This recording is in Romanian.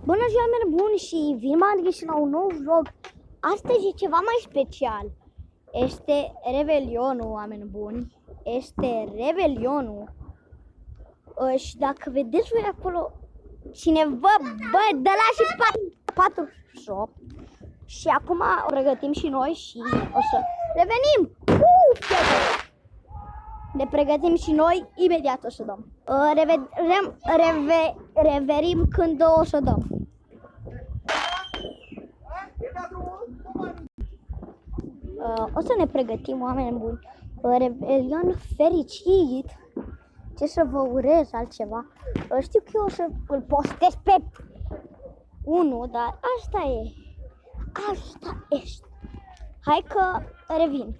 Bună ziua, oameni buni, și vin mai găsit la un nou vlog. Astăzi e ceva mai special. Este Revelionul, oameni buni. Este Revelionul. Și dacă vedeți voi acolo, cineva, bă, dă la și 48. Și acum o pregătim și noi și o să revenim. Ne pregătim și noi, imediat o să dăm. Reverim când o să dăm. O să ne pregătim, oameni buni. Revelion fericit. Ce să vă urez altceva? Știu că eu o să îl postez pe 1, dar asta e. Asta este. Hai că revin.